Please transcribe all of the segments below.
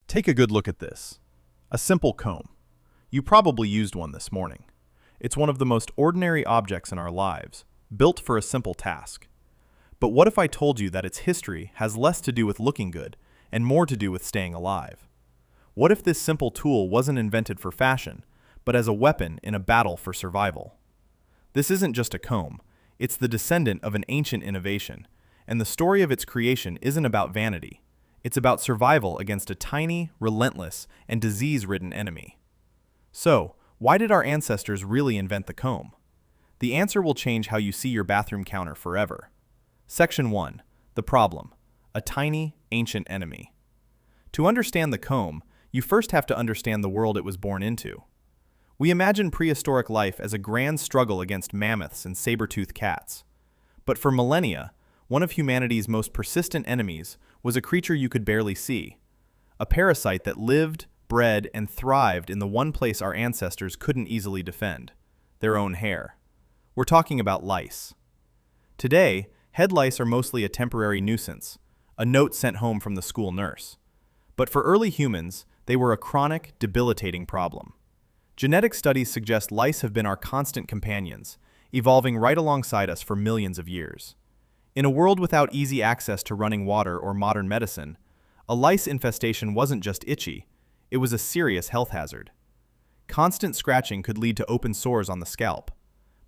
Take a good look at this. A simple comb. You probably used one this morning. It's one of the most ordinary objects in our lives, built for a simple task. But what if I told you that its history has less to do with looking good and more to do with staying alive? What if this simple tool wasn't invented for fashion, but as a weapon in a battle for survival? This isn't just a comb, it's the descendant of an ancient innovation, and the story of its creation isn't about vanity. It's about survival against a tiny, relentless, and disease-ridden enemy. So, why did our ancestors really invent the comb? The answer will change how you see your bathroom counter forever. Section 1. The problem. A tiny, ancient enemy. To understand the comb, you first have to understand the world it was born into. We imagine prehistoric life as a grand struggle against mammoths and saber-toothed cats. But for millennia, one of humanity's most persistent enemies was a creature you could barely see. A parasite that lived, bred, and thrived in the one place our ancestors couldn't easily defend: their own hair. We're talking about lice. Today, head lice are mostly a temporary nuisance, a note sent home from the school nurse. But for early humans, they were a chronic, debilitating problem. Genetic studies suggest lice have been our constant companions, evolving right alongside us for millions of years. In a world without easy access to running water or modern medicine, a lice infestation wasn't just itchy, it was a serious health hazard. Constant scratching could lead to open sores on the scalp.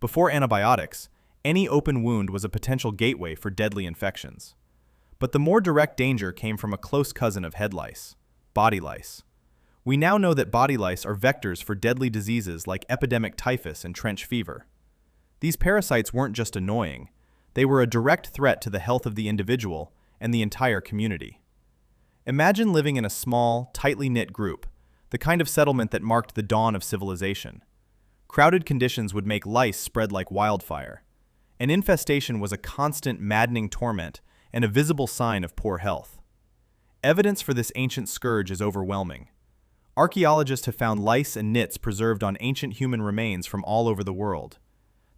Before antibiotics, any open wound was a potential gateway for deadly infections. But the more direct danger came from a close cousin of head lice: body lice. We now know that body lice are vectors for deadly diseases like epidemic typhus and trench fever. These parasites weren't just annoying, they were a direct threat to the health of the individual and the entire community. Imagine living in a small, tightly knit group, the kind of settlement that marked the dawn of civilization. Crowded conditions would make lice spread like wildfire. An infestation was a constant, maddening torment and a visible sign of poor health. Evidence for this ancient scourge is overwhelming. Archaeologists have found lice and nits preserved on ancient human remains from all over the world.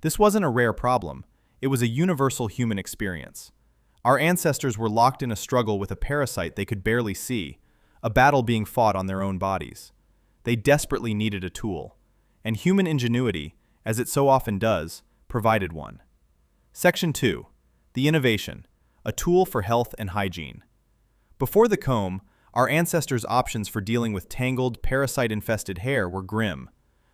This wasn't a rare problem, it was a universal human experience. Our ancestors were locked in a struggle with a parasite they could barely see, a battle being fought on their own bodies. They desperately needed a tool, and human ingenuity, as it so often does, provided one. Section 2. The innovation, a tool for health and hygiene. Before the comb, our ancestors' options for dealing with tangled, parasite-infested hair were grim: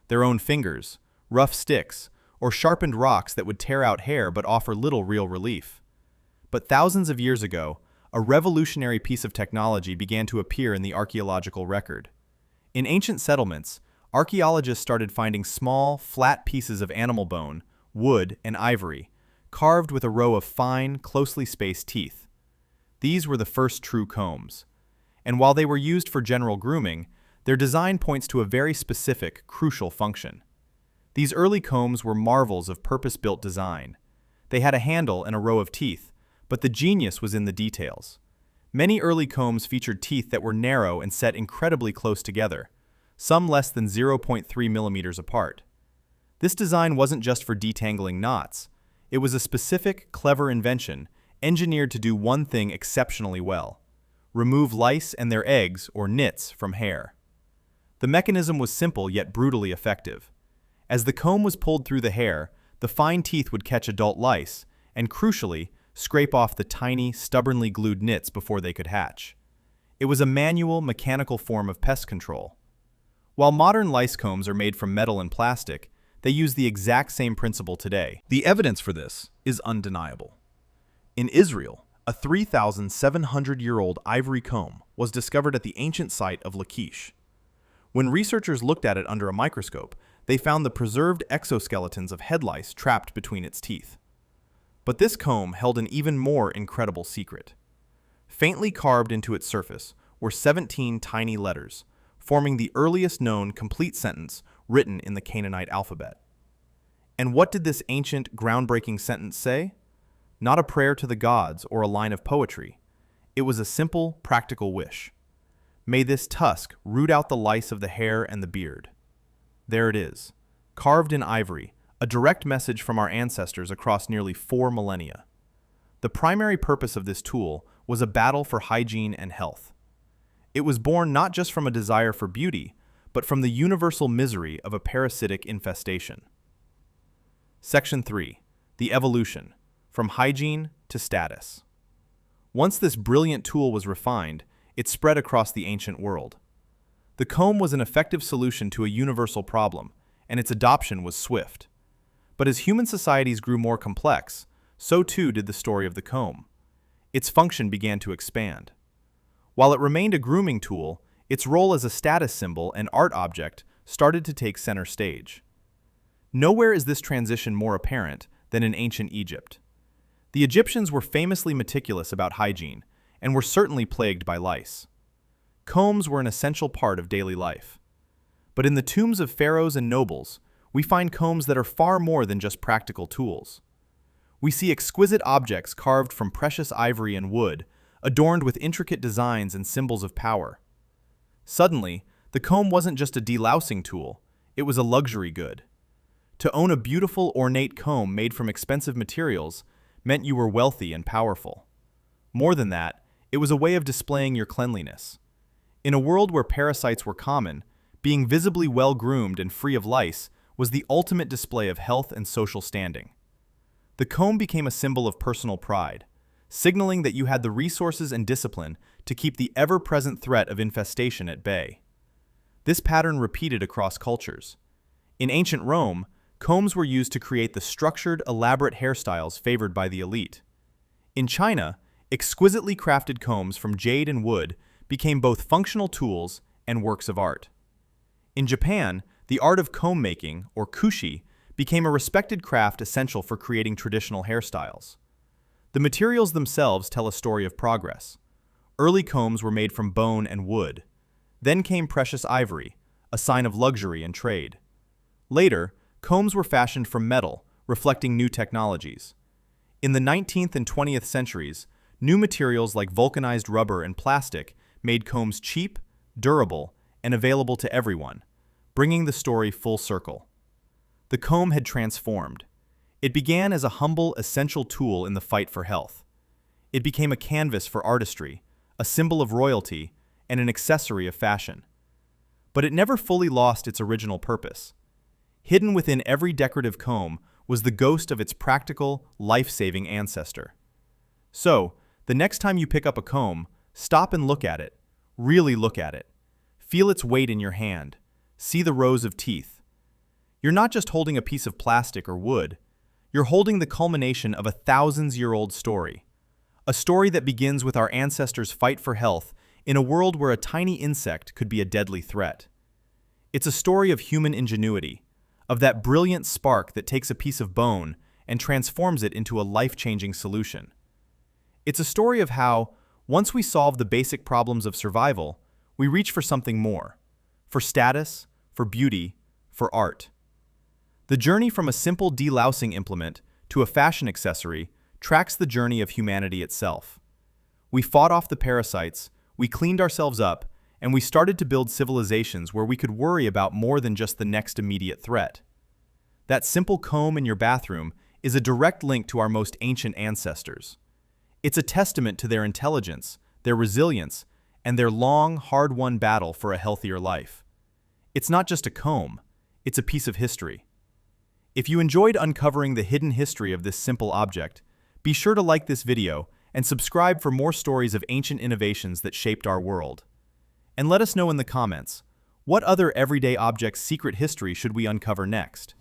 their own fingers, rough sticks, or sharpened rocks that would tear out hair but offer little real relief. But thousands of years ago, a revolutionary piece of technology began to appear in the archaeological record. In ancient settlements, archaeologists started finding small, flat pieces of animal bone, wood, and ivory, carved with a row of fine, closely spaced teeth. These were the first true combs. And while they were used for general grooming, their design points to a very specific, crucial function. These early combs were marvels of purpose-built design. They had a handle and a row of teeth, but the genius was in the details. Many early combs featured teeth that were narrow and set incredibly close together, some less than 0.3 millimeters apart. This design wasn't just for detangling knots. It was a specific, clever invention engineered to do one thing exceptionally well: remove lice and their eggs, or nits, from hair. The mechanism was simple yet brutally effective. As the comb was pulled through the hair, the fine teeth would catch adult lice and, crucially, scrape off the tiny, stubbornly glued nits before they could hatch. It was a manual, mechanical form of pest control. While modern lice combs are made from metal and plastic, they use the exact same principle today. The evidence for this is undeniable. In Israel, a 3,700-year-old ivory comb was discovered at the ancient site of Lice. When researchers looked at it under a microscope, they found the preserved exoskeletons of head lice trapped between its teeth. But this comb held an even more incredible secret. Faintly carved into its surface were 17 tiny letters, forming the earliest known complete sentence written in the Canaanite alphabet. And what did this ancient, groundbreaking sentence say? Not a prayer to the gods or a line of poetry. It was a simple, practical wish. May this tusk root out the lice of the hair and the beard. There it is, carved in ivory, a direct message from our ancestors across nearly 4 millennia. The primary purpose of this tool was a battle for hygiene and health. It was born not just from a desire for beauty, but from the universal misery of a parasitic infestation. Section 3. The evolution, from hygiene to status. Once this brilliant tool was refined, it spread across the ancient world. The comb was an effective solution to a universal problem, and its adoption was swift. But as human societies grew more complex, so too did the story of the comb. Its function began to expand. While it remained a grooming tool, its role as a status symbol and art object started to take center stage. Nowhere is this transition more apparent than in ancient Egypt. The Egyptians were famously meticulous about hygiene, and were certainly plagued by lice. Combs were an essential part of daily life. But in the tombs of pharaohs and nobles, we find combs that are far more than just practical tools. We see exquisite objects carved from precious ivory and wood, adorned with intricate designs and symbols of power. Suddenly, the comb wasn't just a delousing tool, it was a luxury good. To own a beautiful, ornate comb made from expensive materials meant you were wealthy and powerful. More than that, it was a way of displaying your cleanliness. In a world where parasites were common, being visibly well-groomed and free of lice was the ultimate display of health and social standing. The comb became a symbol of personal pride, signaling that you had the resources and discipline to keep the ever-present threat of infestation at bay. This pattern repeated across cultures. In ancient Rome, combs were used to create the structured, elaborate hairstyles favored by the elite. In China, exquisitely crafted combs from jade and wood became both functional tools and works of art. In Japan, the art of comb making, or kushi, became a respected craft essential for creating traditional hairstyles. The materials themselves tell a story of progress. Early combs were made from bone and wood. Then came precious ivory, a sign of luxury and trade. Later, combs were fashioned from metal, reflecting new technologies. In the 19th and 20th centuries, new materials like vulcanized rubber and plastic made combs cheap, durable, and available to everyone, bringing the story full circle. The comb had transformed. It began as a humble, essential tool in the fight for health. It became a canvas for artistry, a symbol of royalty, and an accessory of fashion. But it never fully lost its original purpose. Hidden within every decorative comb was the ghost of its practical, life-saving ancestor. So, the next time you pick up a comb, stop and look at it. Really look at it. Feel its weight in your hand. See the rows of teeth. You're not just holding a piece of plastic or wood. You're holding the culmination of a thousands-year-old story. A story that begins with our ancestors' fight for health in a world where a tiny insect could be a deadly threat. It's a story of human ingenuity, of that brilliant spark that takes a piece of bone and transforms it into a life-changing solution. It's a story of how, once we solve the basic problems of survival, we reach for something more, for status, for beauty, for art. The journey from a simple delousing implement to a fashion accessory tracks the journey of humanity itself. We fought off the parasites, we cleaned ourselves up, and we started to build civilizations where we could worry about more than just the next immediate threat. That simple comb in your bathroom is a direct link to our most ancient ancestors. It's a testament to their intelligence, their resilience, and their long, hard-won battle for a healthier life. It's not just a comb, it's a piece of history. If you enjoyed uncovering the hidden history of this simple object, be sure to like this video and subscribe for more stories of ancient innovations that shaped our world. And let us know in the comments, what other everyday object's secret history should we uncover next?